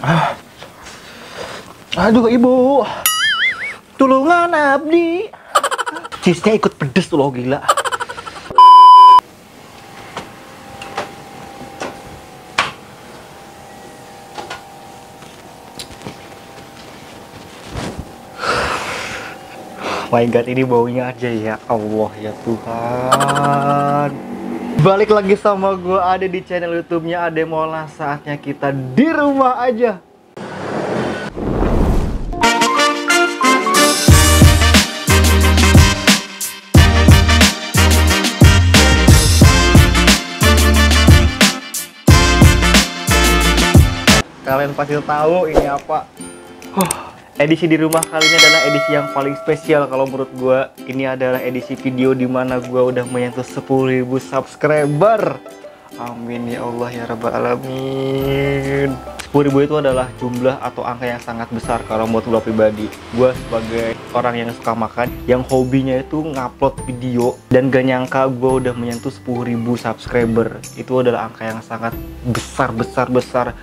Ah, aduh ibu, tulungan abdi. Cheese-nya ikut pedes tuh loh, gila. My God, ini baunya aja ya Allah ya Tuhan. Balik lagi sama gue ada di channel YouTube-nya Ade Mola. Saatnya kita di rumah aja. Kalian pasti tahu ini apa. Edisi di rumah kali ini adalah edisi yang paling spesial kalau menurut gue. Ini adalah edisi video dimana gue udah menyentuh 10.000 subscriber. Amin ya Allah ya Rabbal Alamin. 10.000 itu adalah jumlah atau angka yang sangat besar kalau buat gue pribadi. Gue sebagai orang yang suka makan, yang hobinya itu ngupload video, dan gak nyangka gue udah menyentuh 10.000 subscriber. Itu adalah angka yang sangat besar.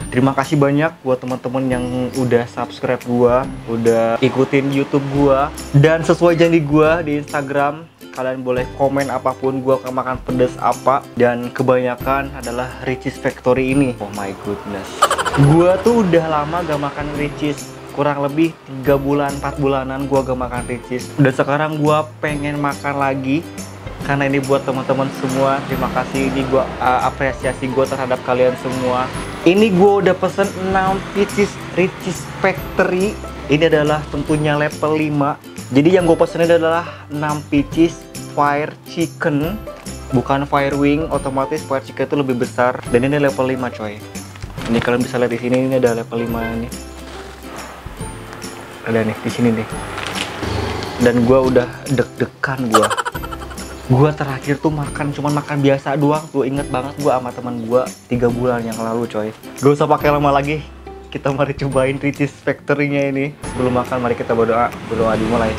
Terima kasih banyak buat teman-teman yang udah subscribe gue, udah ikutin YouTube gue, dan sesuai janji gue di Instagram, kalian boleh komen apapun gue akan makan pedas apa, dan kebanyakan adalah Richeese Factory ini. Oh my goodness, gue tuh udah lama gak makan Richeese, kurang lebih 3 bulan 4 bulanan gue gak makan Richeese, dan sekarang gue pengen makan lagi karena ini buat teman-teman semua. Terima kasih, ini gue apresiasi gue terhadap kalian semua. Ini gue udah pesen 6 pieces Richeese Factory. Ini adalah tentunya level 5. Jadi yang gue pesen adalah 6 pieces fire chicken, bukan fire wing. Otomatis fire chicken itu lebih besar, dan ini level 5 coy. Ini kalian bisa lihat di sini, ini ada level 5 ini. Ada nih di sini nih. Dan gue udah deg-degan gue terakhir tuh cuman makan biasa doang tuh. Inget banget gue sama teman gue 3 bulan yang lalu coy. Gak usah pakai lama lagi, kita mari cobain Richeese Factory-nya ini. Sebelum makan mari kita berdoa dimulai.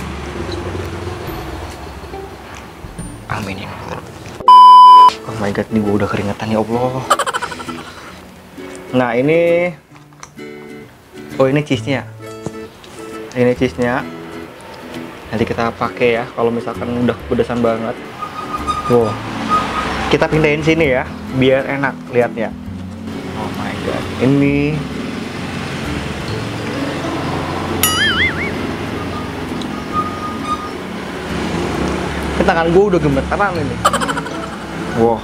Amin ya. Oh my God, ini gue udah keringetan ya Allah. Nah ini, oh ini cheese-nya. Ini cheese-nya. Nanti kita pakai ya kalau misalkan udah pedesan banget. Wow, kita pindahin sini ya biar enak lihatnya. Oh my God, ini tangan gue udah gemetaran ini. Wow,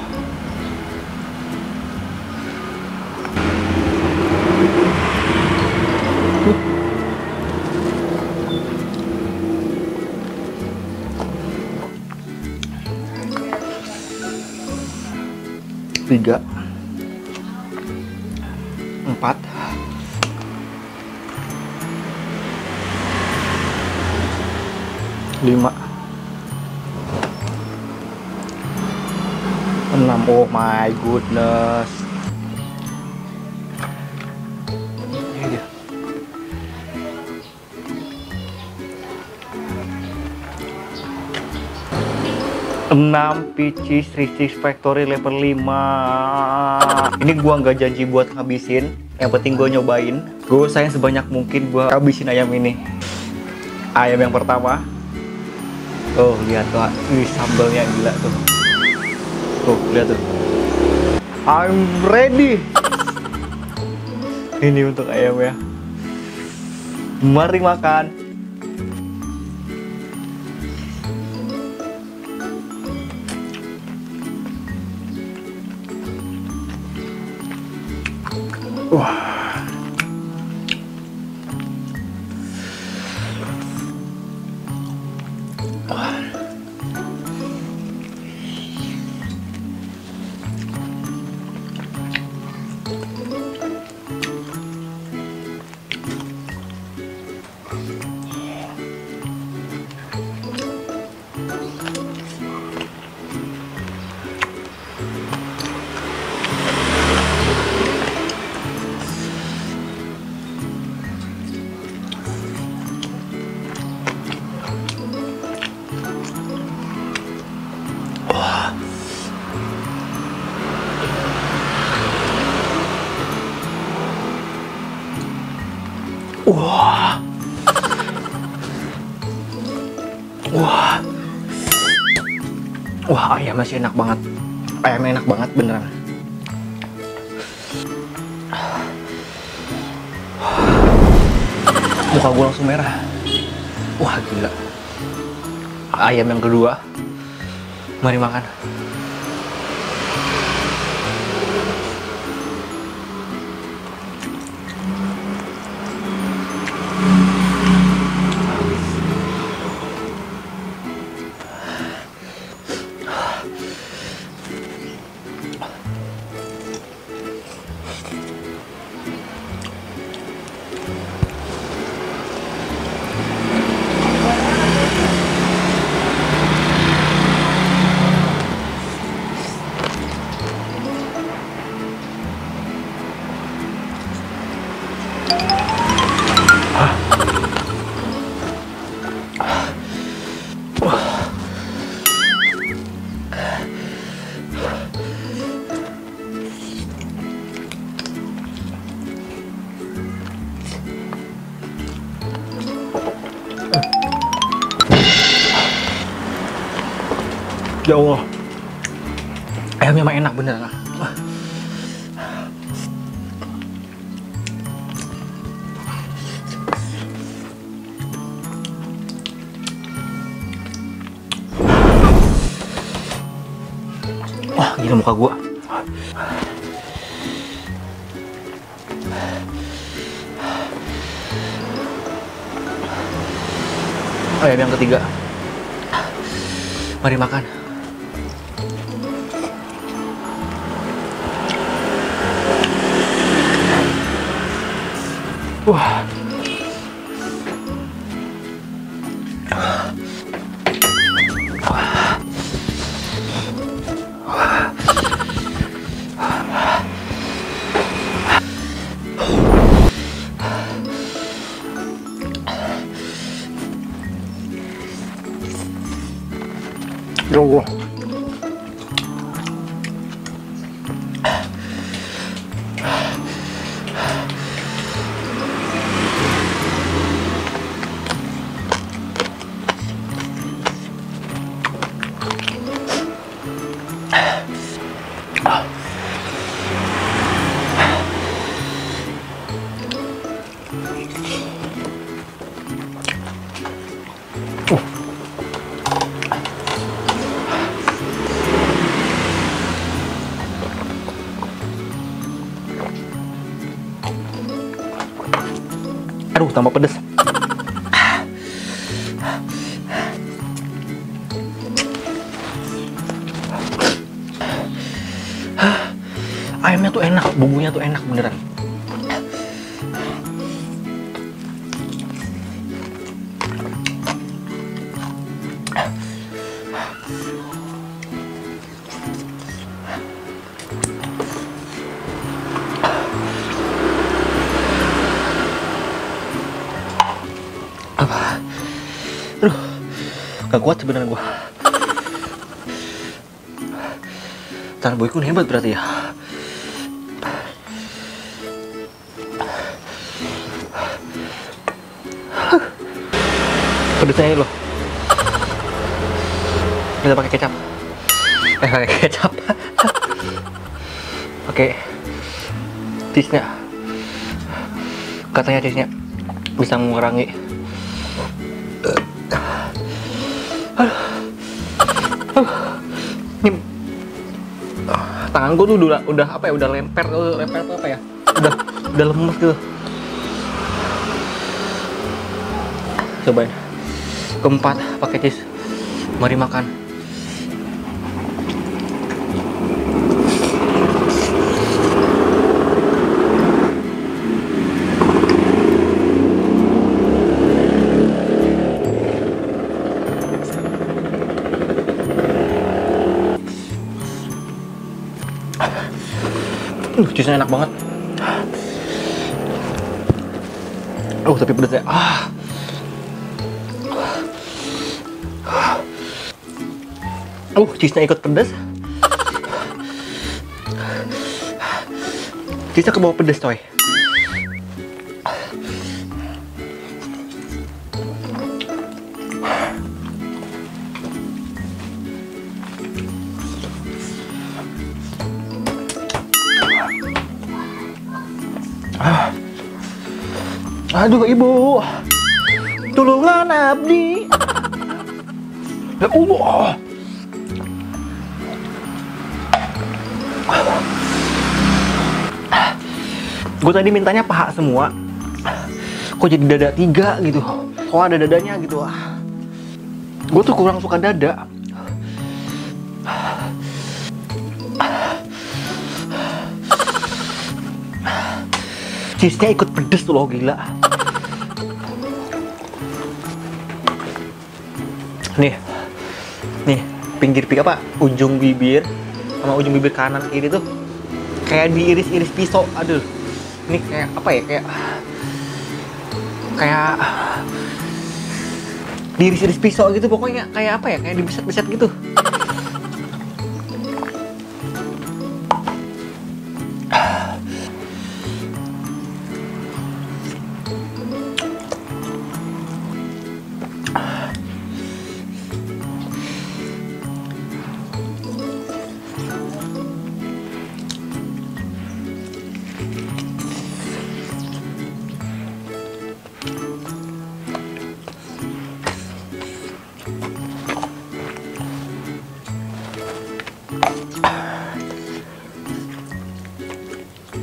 tiga, 4, 5, 6. Oh my goodness. Ini dia. Pieces Richeese Factory level 5. Ini gua nggak janji buat ngabisin, yang penting gua nyobain. Gue usahain sebanyak mungkin gua habisin ayam ini. Ayam yang pertama. Oh lihat tuh, sambalnya gila tuh. Tuh lihat tuh. I'm ready. Ini untuk ayam ya. Mari makan. Wah. Wah. Wah. Wah, ayam masih enak banget. Ayamnya enak banget beneran. Muka gue langsung merah. Wah, gila. Ayam yang kedua. Mari makan. Ya Allah, ayamnya emang enak beneran. Wah, gila muka gua. Ayam yang ketiga. Mari makan. Wah. Ya Allah. Aduh, tambah pedes. Ayamnya tuh enak, bumbunya tuh enak beneran. Aduh, gak kuat sebenarnya gua. Tan boyku hebat berarti ya. Pedesnya loh. Kita pakai kecap. Pakai kecap. Oke. Cheese-nya. Katanya cheese-nya bisa mengurangi. Ini tangan gue tuh udah apa ya, udah lemper tuh apa ya, udah lemes tuh. Cobain. Keempat pakai cheese. Mari makan. Cheese-nya enak banget. Tapi pedes ya. Cheese-nya ikut pedes. Cheese-nya ke bawah pedes, coy. Aduh ibu, tulungan abdi. Ya Allah. Gue tadi mintanya paha semua, kok jadi dada 3 gitu. Kok ada dadanya gitu. Gue tuh kurang suka dada. Cheese-nya ikut pedes tuh loh, gila. Nih pinggir apa? Ujung bibir sama ujung bibir kanan kiri tuh kayak diiris-iris pisau. Aduh, ini kayak apa ya? Kayak diiris-iris pisau gitu pokoknya. Kayak apa ya? Kayak dibeset-beset gitu.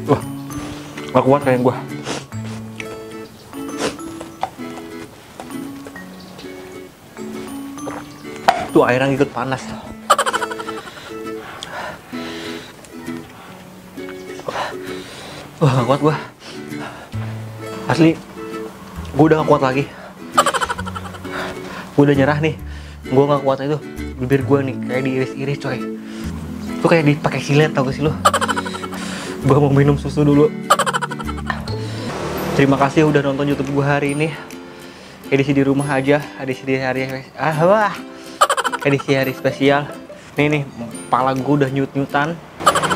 Wah, gak kuat kayaknya gue. Tuh airnya ikut panas. Wah, gak kuat gue. Asli, gue udah gak kuat lagi. Gue udah nyerah nih. Gue gak kuat itu. Bibir gue nih kayak diiris-iris coy. Tuh kayak dipakai silet, tau gak sih lo? Gue mau minum susu dulu. Terima kasih udah nonton YouTube gue hari ini. Edisi di rumah aja, edisi hari spesial. Nih, kepala gue udah nyut-nyutan,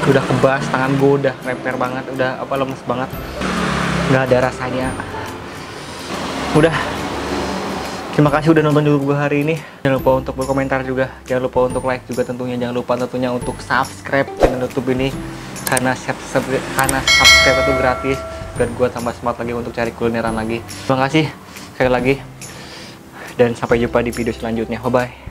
udah kebas, tangan gue udah remper banget, udah lemes banget, nggak ada rasanya. Udah. Terima kasih udah nonton YouTube gue hari ini. Jangan lupa untuk berkomentar juga, jangan lupa untuk like juga tentunya, jangan lupa tentunya untuk subscribe channel YouTube ini. Karena subscribe itu gratis biar gue tambah semangat lagi untuk cari kulineran lagi. Terima kasih sekali lagi dan sampai jumpa di video selanjutnya. Bye bye.